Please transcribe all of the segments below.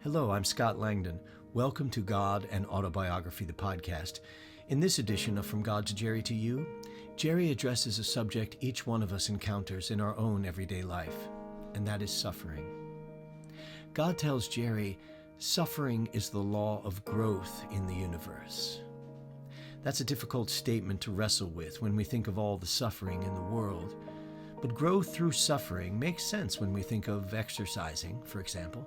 Hello, I'm Scott Langdon. Welcome to God and Autobiography, the podcast. In this edition of From God to Jerry to You, Jerry addresses a subject each one of us encounters in our own everyday life, and that is suffering. God tells Jerry, suffering is the law of growth in the universe. That's a difficult statement to wrestle with when we think of all the suffering in the world. But growth through suffering makes sense when we think of exercising, for example.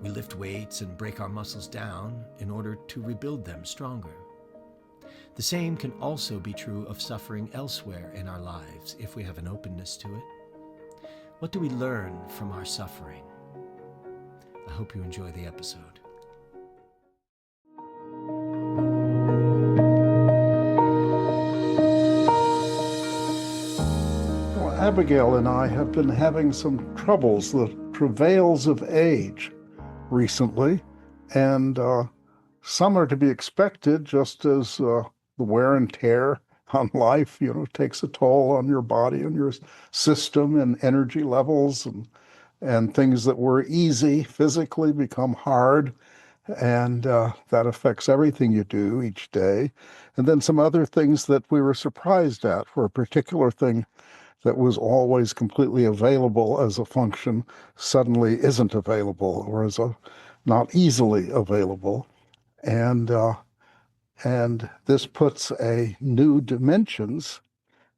We lift weights and break our muscles down in order to rebuild them stronger. The same can also be true of suffering elsewhere in our lives if we have an openness to it. What do we learn from our suffering? I hope you enjoy the episode. Abigail and I have been having some troubles, the travails of age recently, and some are to be expected, just as the wear and tear on life, takes a toll on your body and your system and energy levels, and things that were easy physically become hard, and that affects everything you do each day. And then some other things that we were surprised at, for a particular thing that was always completely available as a function suddenly isn't available, or is not easily available. And this puts a new dimensions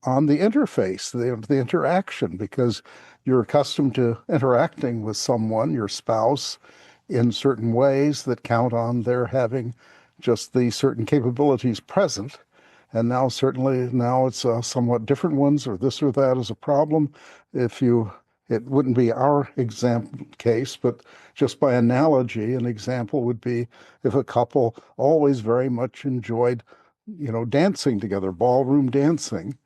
on the interface, the interaction, because you're accustomed to interacting with someone, your spouse, in certain ways that count on their having just these certain capabilities present. And now it's somewhat different ones, or this or that is a problem. It wouldn't be our example case, but just by analogy, an example would be if a couple always very much enjoyed, dancing together, ballroom dancing,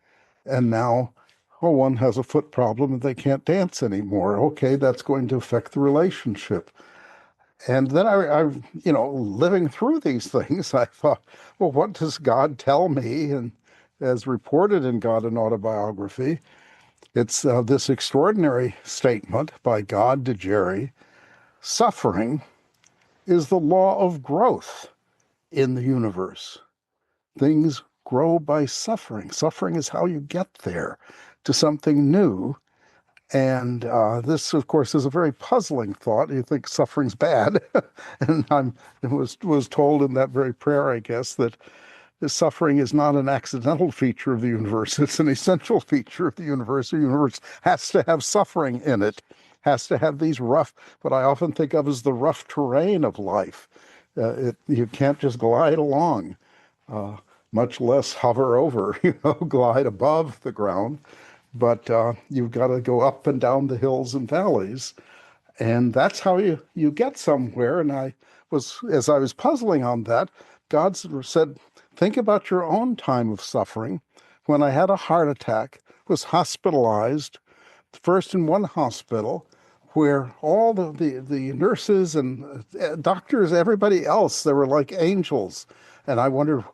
and now, one has a foot problem and they can't dance anymore. Okay, that's going to affect the relationship. And then I living through these things, I thought, well, what does God tell me? And as reported in God and Autobiography, it's this extraordinary statement by God to Jerry: suffering is the law of growth in the universe. Things grow by suffering. Suffering is how you get there to something new. And this, of course, is a very puzzling thought. You think suffering's bad. And I was told in that very prayer, I guess, that suffering is not an accidental feature of the universe. It's an essential feature of the universe. The universe has to have suffering in it, has to have these rough, what I often think of as the rough terrain of life. You can't just glide along, much less hover over, glide above the ground. But you've got to go up and down the hills and valleys. And that's how you get somewhere. And as I was puzzling on that, God said, think about your own time of suffering. When I had a heart attack, was hospitalized, first in one hospital, where all the nurses and doctors, everybody else, they were like angels. And I wondered,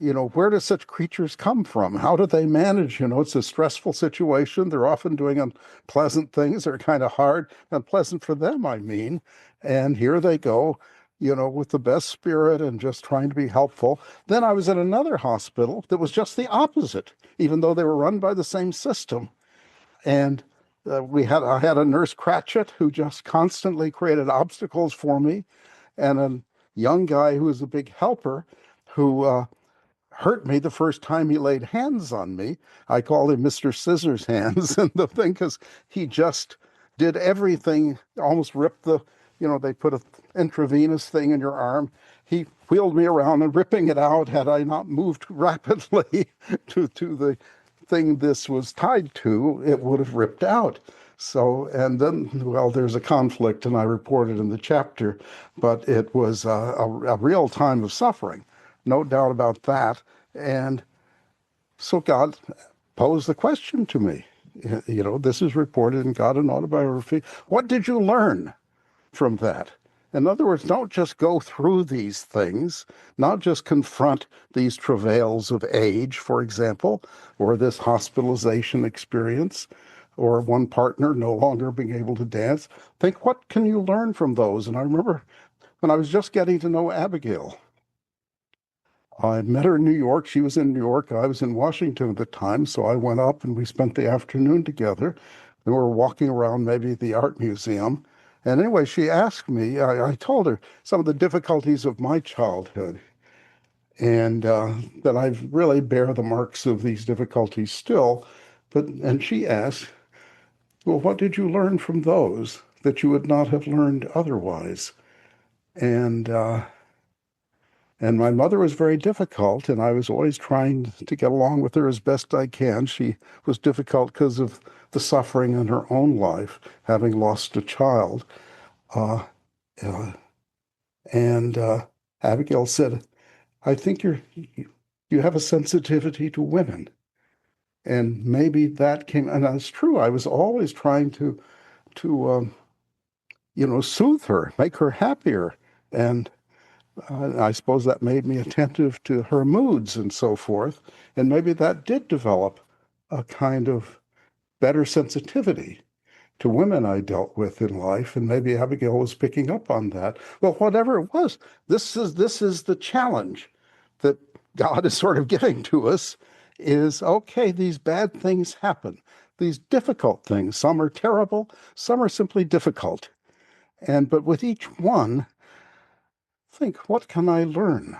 where do such creatures come from? How do they manage? It's a stressful situation. They're often doing unpleasant things. They're kind of hard, unpleasant for them, I mean. And here they go, with the best spirit and just trying to be helpful. Then I was at another hospital that was just the opposite, even though they were run by the same system. And I had a nurse Cratchit who just constantly created obstacles for me, and a young guy who was a big helper who hurt me the first time he laid hands on me. I called him Mr. Scissors Hands, and the thing, because he just did everything, almost ripped they put an intravenous thing in your arm. He wheeled me around and ripping it out. Had I not moved rapidly to the thing this was tied to, it would have ripped out. So, and then, there's a conflict, and I reported in the chapter, but it was a real time of suffering. No doubt about that. And so God posed the question to me. This is reported in God and Autobiography. What did you learn from that? In other words, don't just go through these things, not just confront these travails of age, for example, or this hospitalization experience, or one partner no longer being able to dance. Think, what can you learn from those? And I remember when I was just getting to know Abigail. I met her in New York. She was in New York. I was in Washington at the time, so I went up and we spent the afternoon together. And we were walking around maybe the art museum. And anyway, she asked me, I told her some of the difficulties of my childhood, and that I really bear the marks of these difficulties still. And she asked, well, what did you learn from those that you would not have learned otherwise? And my mother was very difficult, and I was always trying to get along with her as best I can. She was difficult because of the suffering in her own life, having lost a child. Uh, uh, and Abigail said, I think you have a sensitivity to women. And maybe that came, and that's true. I was always trying to soothe her, make her happier. And I suppose that made me attentive to her moods and so forth. And maybe that did develop a kind of better sensitivity to women I dealt with in life. And maybe Abigail was picking up on that. Well, whatever it was, this is the challenge that God is sort of giving to us is, okay, these bad things happen, these difficult things. Some are terrible, some are simply difficult. But with each one, think, what can I learn?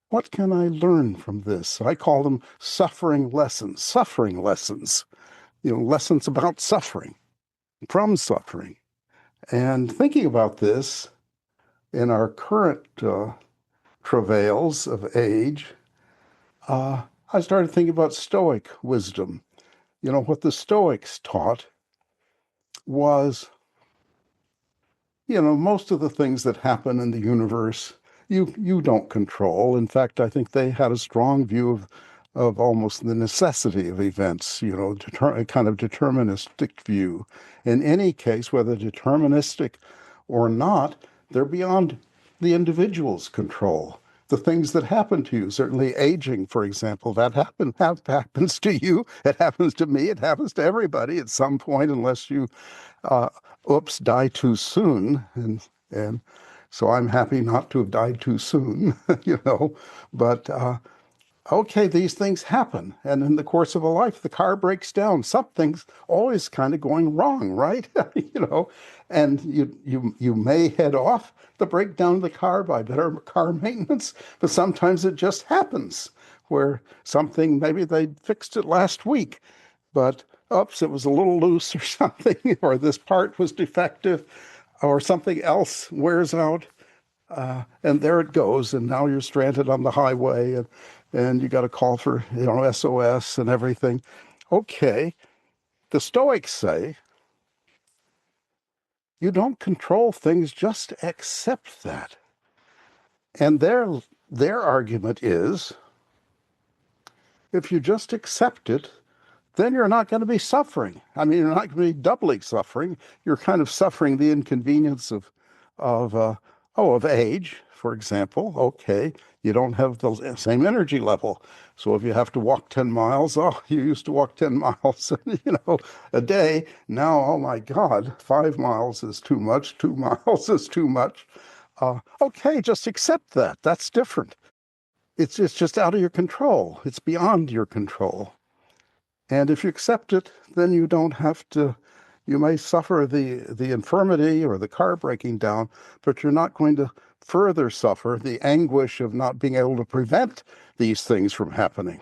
What can I learn from this? I call them suffering lessons, lessons about suffering, from suffering. And thinking about this in our current travails of age, I started thinking about Stoic wisdom. What the Stoics taught was, most of the things that happen in the universe, you don't control. In fact, I think they had a strong view of almost the necessity of events, a kind of deterministic view. In any case, whether deterministic or not, they're beyond the individual's control. The things that happen to you, certainly aging, for example, that happens to you. It happens to me. It happens to everybody at some point, unless you, die too soon. And so I'm happy not to have died too soon, But okay, these things happen. And in the course of a life, the car breaks down. Something's always kind of going wrong, right? And you may head off the breakdown of the car by better car maintenance, but sometimes it just happens where something, maybe they fixed it last week, but oops, it was a little loose or something, or this part was defective, or something else wears out. And there it goes, and now you're stranded on the highway, and you got to call for SOS and everything. Okay, the Stoics say you don't control things, just accept that. And their argument is, if you just accept it, then you're not going to be suffering. I mean, you're not going to be doubly suffering. You're kind of suffering the inconvenience of age, for example. Okay, you don't have the same energy level. So if you have to walk 10 miles, you used to walk 10 miles, a day. Now, oh my God, 5 miles is too much. 2 miles is too much. Okay, just accept that. That's different. It's just out of your control. It's beyond your control. And if you accept it, then you don't have to. You may suffer the infirmity or the car breaking down, but you're not going to further suffer the anguish of not being able to prevent these things from happening.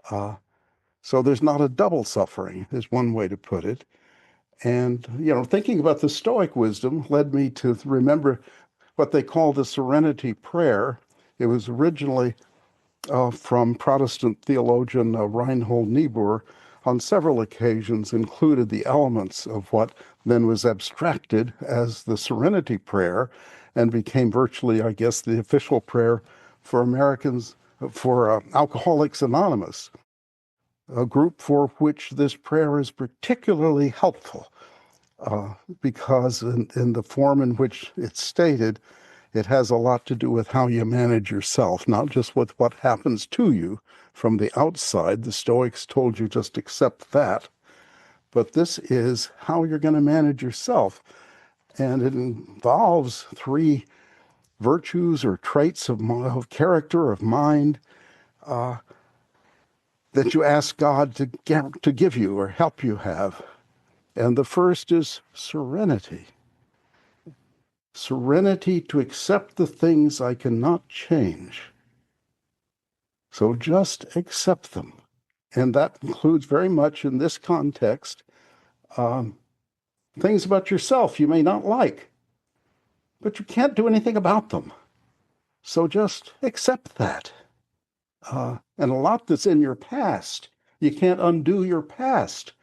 So there's not a double suffering, is one way to put it. And, thinking about the Stoic wisdom led me to remember what they call the Serenity Prayer. It was originally from Protestant theologian Reinhold Niebuhr, on several occasions included the elements of what then was abstracted as the Serenity Prayer and became virtually, I guess, the official prayer for Americans, for Alcoholics Anonymous, a group for which this prayer is particularly helpful because in the form in which it's stated, it has a lot to do with how you manage yourself, not just with what happens to you from the outside. The Stoics told you just accept that. But this is how you're going to manage yourself. And it involves three virtues or traits of character, of mind, that you ask God to give you or help you have. And the first is serenity. Serenity to accept the things I cannot change. So just accept them. And that includes very much in this context things about yourself you may not like, but you can't do anything about them. So just accept that. And a lot that's in your past, you can't undo your past.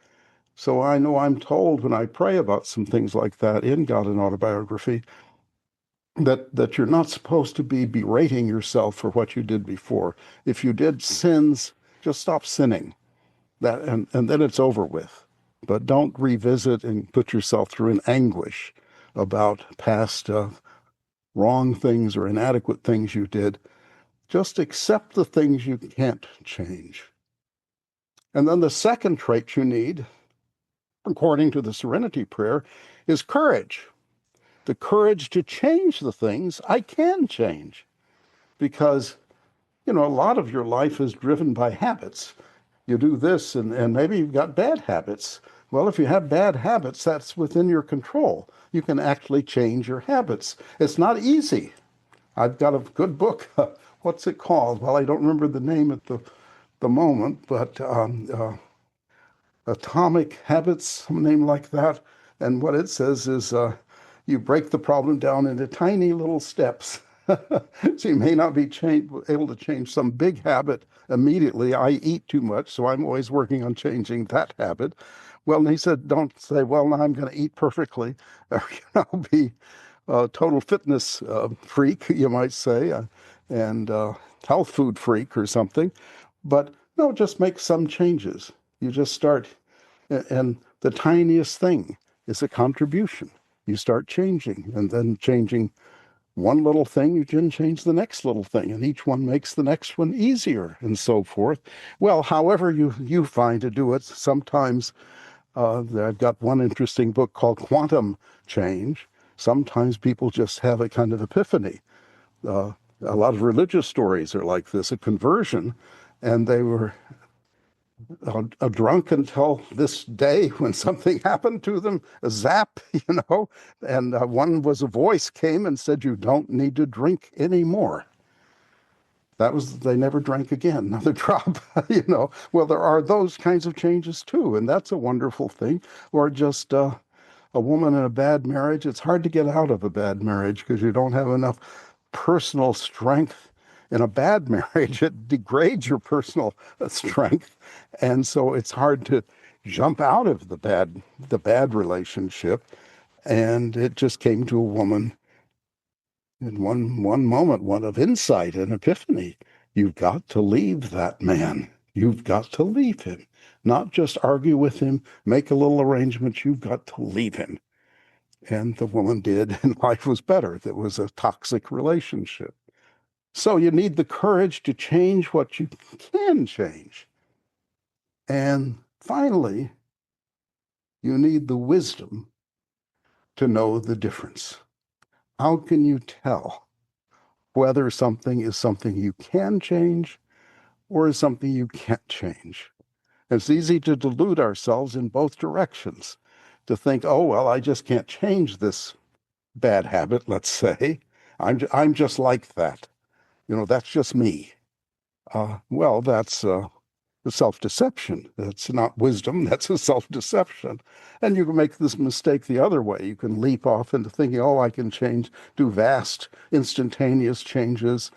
So I know I'm told when I pray about some things like that in God and Autobiography, that you're not supposed to be berating yourself for what you did before. If you did sins, just stop sinning. And then it's over with. But don't revisit and put yourself through an anguish about past wrong things or inadequate things you did. Just accept the things you can't change. And then the second trait you need, according to the Serenity Prayer, is courage. The courage to change the things I can change. Because, a lot of your life is driven by habits. You do this, and maybe you've got bad habits. Well, if you have bad habits, that's within your control. You can actually change your habits. It's not easy. I've got a good book. What's it called? Well, I don't remember the name at the moment, but Atomic Habits, some name like that. And what it says is you break the problem down into tiny little steps. So you may not be able to change some big habit immediately. I eat too much, so I'm always working on changing that habit. Well, and he said, don't say, well, now I'm going to eat perfectly, or be a total fitness freak, you might say, and health food freak or something. But no, just make some changes. You just start, and the tiniest thing is a contribution. You start changing, and then changing one little thing, you can change the next little thing, and each one makes the next one easier, and so forth. Well, however you find to do it, sometimes I've got one interesting book called Quantum Change. Sometimes people just have a kind of epiphany. A lot of religious stories are like this, a conversion, and they were drunk until this day when something happened to them, a zap, and one was a voice came and said, you don't need to drink anymore. They never drank again, another drop, Well, there are those kinds of changes too, and that's a wonderful thing. Or just a woman in a bad marriage. It's hard to get out of a bad marriage because you don't have enough personal strength. In a bad marriage, it degrades your personal strength. And so it's hard to jump out of the bad relationship. And it just came to a woman in one moment, one of insight and epiphany. You've got to leave that man. You've got to leave him. Not just argue with him, make a little arrangement. You've got to leave him. And the woman did, and life was better. It was a toxic relationship. So you need the courage to change what you can change. And finally, you need the wisdom to know the difference. How can you tell whether something is something you can change or is something you can't change? It's easy to delude ourselves in both directions, to think, oh, well, I just can't change this bad habit, let's say. I'm just like that. That's just me. Well, that's a self-deception. That's not wisdom. That's a self-deception. And you can make this mistake the other way. You can leap off into thinking, oh, I can do vast, instantaneous changes.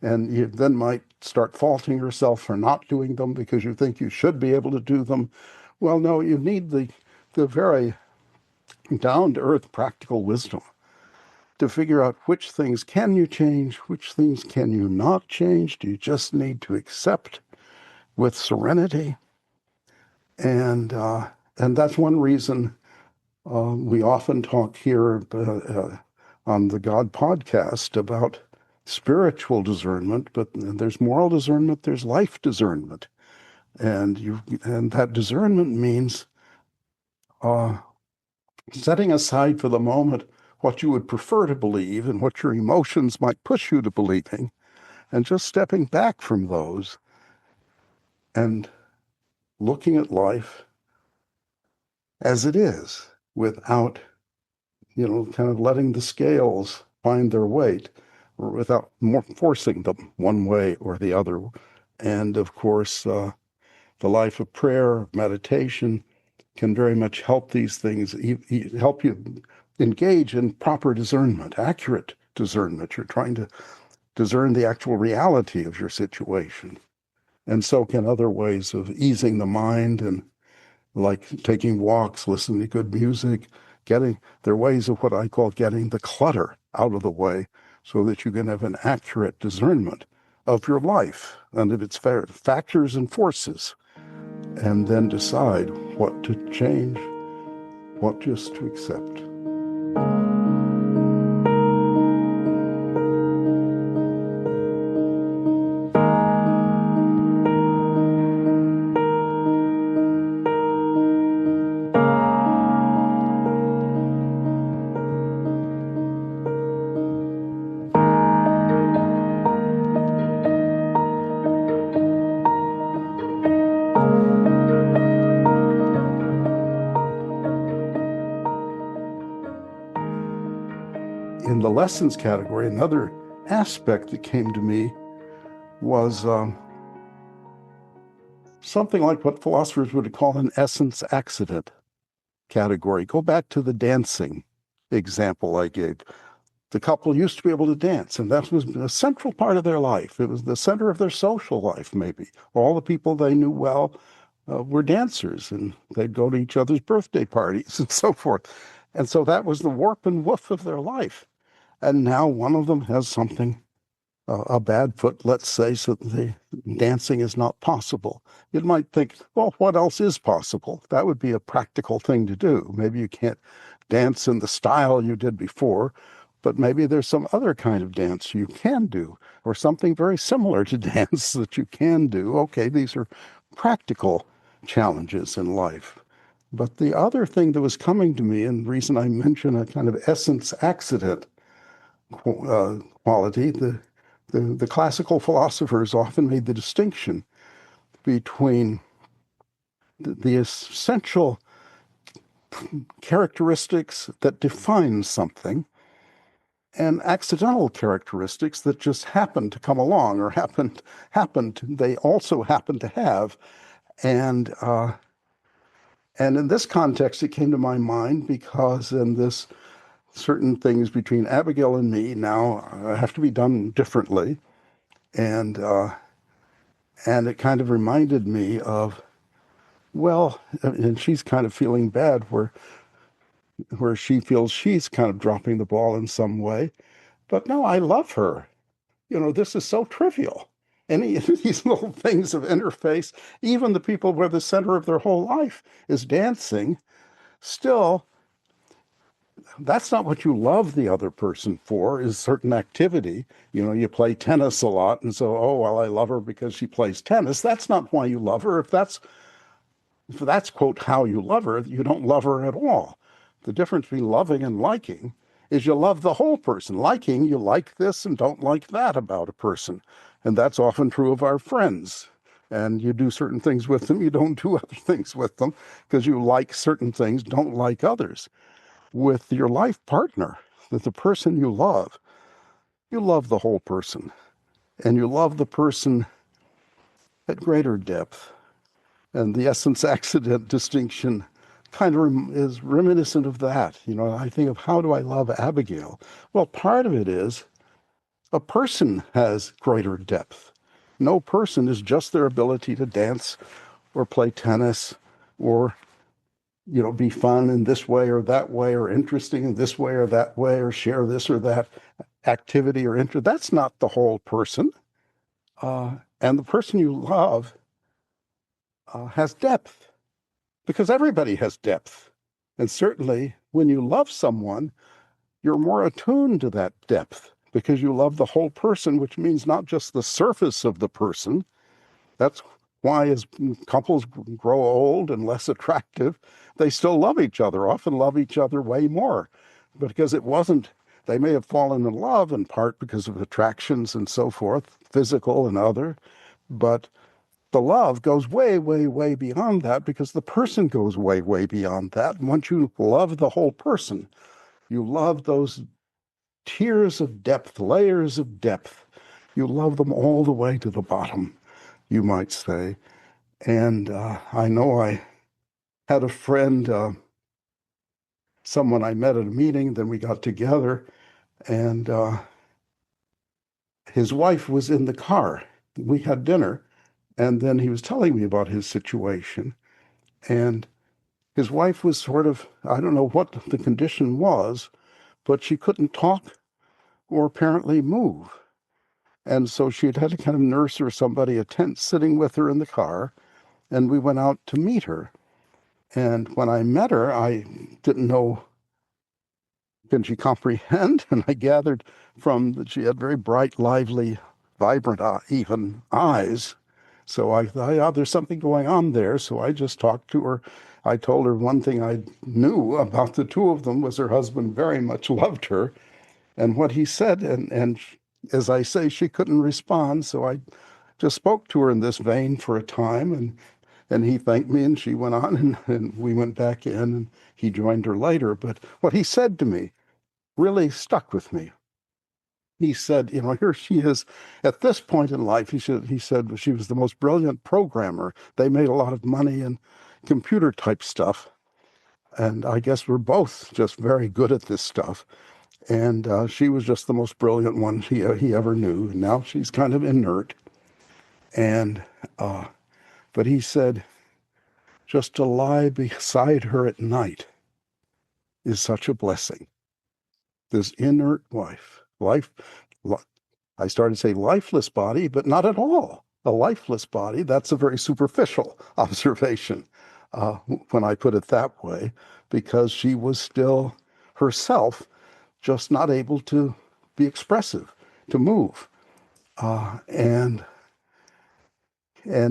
And you then might start faulting yourself for not doing them because you think you should be able to do them. Well, no, you need the very down-to-earth practical wisdom to figure out which things can you change, which things can you not change. Do you just need to accept with serenity? And that's one reason we often talk here on the God podcast about spiritual discernment, but there's moral discernment, there's life discernment. And that discernment means setting aside for the moment what you would prefer to believe and what your emotions might push you to believing, and just stepping back from those and looking at life as it is, without, kind of letting the scales find their weight, or without forcing them one way or the other. And of course, the life of prayer, meditation, can very much help these things, help you engage in proper discernment, accurate discernment. You're trying to discern the actual reality of your situation. And so can other ways of easing the mind, and like taking walks, listening to good music, there are ways of what I call getting the clutter out of the way so that you can have an accurate discernment of your life and of its factors and forces, and then decide what to change, what just to accept. In the lessons category, another aspect that came to me was something like what philosophers would call an essence accident category. Go back to the dancing example I gave. The couple used to be able to dance, and that was a central part of their life. It was the center of their social life, maybe. All the people they knew well were dancers, and they'd go to each other's birthday parties and so forth. And so that was the warp and woof of their life. And now one of them has something, a bad foot, let's say, so the dancing is not possible. You might think, well, what else is possible? That would be a practical thing to do. Maybe you can't dance in the style you did before, but maybe there's some other kind of dance you can do, or something very similar to dance that you can do. Okay, these are practical challenges in life. But the other thing that was coming to me, and the reason I mention a kind of essence accident quality, the classical philosophers often made the distinction between the essential characteristics that define something and accidental characteristics that just happen to come along, or they also happen to have. And in this context, it came to my mind because in this certain things between Abigail and me now have to be done differently. And it kind of reminded me of, well, and she's kind of feeling bad where she feels she's kind of dropping the ball in some way. But no, I love her. This is so trivial. Any of these little things of interface, even the people where the center of their whole life is dancing, still, that's not what you love the other person for, is certain activity. You play tennis a lot, and so, oh, well, I love her because she plays tennis. That's not why you love her. If that's, quote, how you love her, you don't love her at all. The difference between loving and liking is you love the whole person. Liking, you like this and don't like that about a person. And that's often true of our friends. And you do certain things with them, you don't do other things with them because you like certain things, don't like others. With your life partner, with the person you love the whole person. And you love the person at greater depth. And the essence accident distinction kind of is reminiscent of that. I think of, how do I love Abigail? Well, part of it is a person has greater depth. No person is just their ability to dance or play tennis or, be fun in this way or that way, or interesting in this way or that way, or share this or that activity or interest. That's not the whole person. And the person you love has depth, because everybody has depth. And certainly when you love someone, you're more attuned to that depth because you love the whole person, which means not just the surface of the person. That's why as couples grow old and less attractive, they still love each other, often love each other way more because it wasn't, they may have fallen in love in part because of attractions and so forth, physical and other, but the love goes way, way, way beyond that because the person goes way, way beyond that. And once you love the whole person, you love those tiers of depth, layers of depth. You love them all the way to the bottom, you might say. And I know I had a friend, someone I met at a meeting, then we got together, and his wife was in the car. We had dinner, and then he was telling me about his situation. And his wife was sort of, I don't know what the condition was, but she couldn't talk or apparently move. And so she had a kind of nurse or somebody, a tent sitting with her in the car, and we went out to meet her. And when I met her, I didn't know, can she comprehend? And I gathered from that she had very bright, lively, vibrant, even eyes. So I thought, yeah, there's something going on there. So I just talked to her. I told her one thing I knew about the two of them was her husband very much loved her. And what he said, and as I say, she couldn't respond. So I just spoke to her in this vein for a time, and he thanked me, and she went on, and we went back in, and he joined her later. But what he said to me really stuck with me. He said, here she is at this point in life. He said she was the most brilliant programmer. They made a lot of money in computer type stuff. And I guess we're both just very good at this stuff. And she was just the most brilliant one he ever knew. And now she's kind of inert. And but he said, just to lie beside her at night is such a blessing. This inert life, I started to say lifeless body, but not at all. A lifeless body, that's a very superficial observation when I put it that way, because she was still herself, just not able to be expressive, to move. And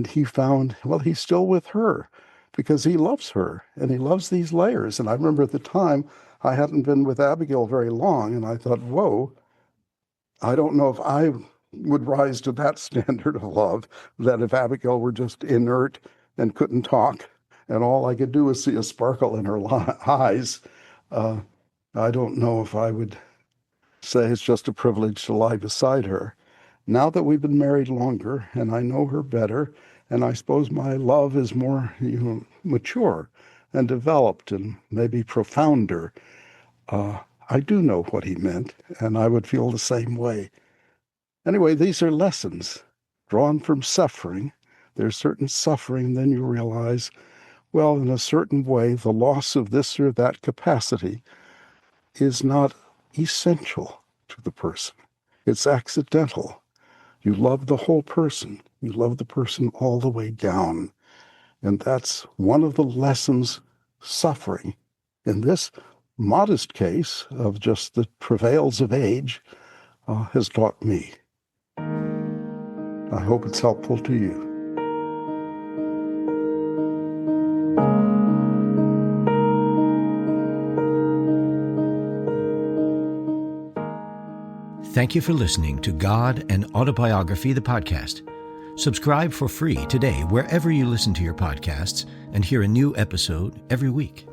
he found, well, he's still with her because he loves her and he loves these layers. And I remember at the time, I hadn't been with Abigail very long, and I thought, whoa, I don't know if I would rise to that standard of love, that if Abigail were just inert and couldn't talk, and all I could do was see a sparkle in her eyes, I don't know if I would say it's just a privilege to lie beside her. Now that we've been married longer, and I know her better, and I suppose my love is more mature and developed and maybe profounder, I do know what he meant, and I would feel the same way. Anyway, these are lessons drawn from suffering. There's certain suffering, then you realize, well, in a certain way, the loss of this or that capacity is not essential to the person. It's accidental. You love the whole person. You love the person all the way down. And that's one of the lessons suffering, in this modest case of just the travails of age, has taught me. I hope it's helpful to you. Thank you for listening to God and Autobiography, the podcast. Subscribe for free today wherever you listen to your podcasts and hear a new episode every week.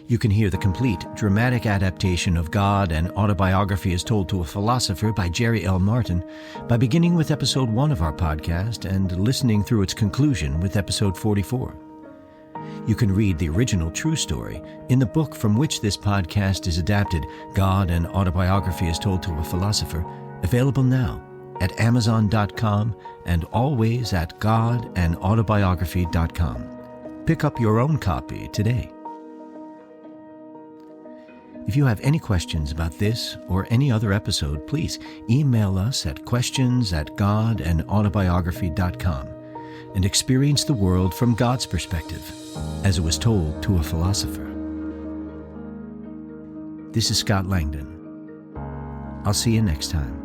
You can hear the complete dramatic adaptation of God and Autobiography as Told to a Philosopher by Jerry L. Martin by beginning with episode 1 of our podcast and listening through its conclusion with episode 44. You can read the original true story in the book from which this podcast is adapted, God and Autobiography as Told to a Philosopher, available now at Amazon.com and always at godandautobiography.com. Pick up your own copy today. If you have any questions about this or any other episode, please email us at questions@godandautobiography.com and experience the world from God's perspective, as it was told to a philosopher. This is Scott Langdon. I'll see you next time.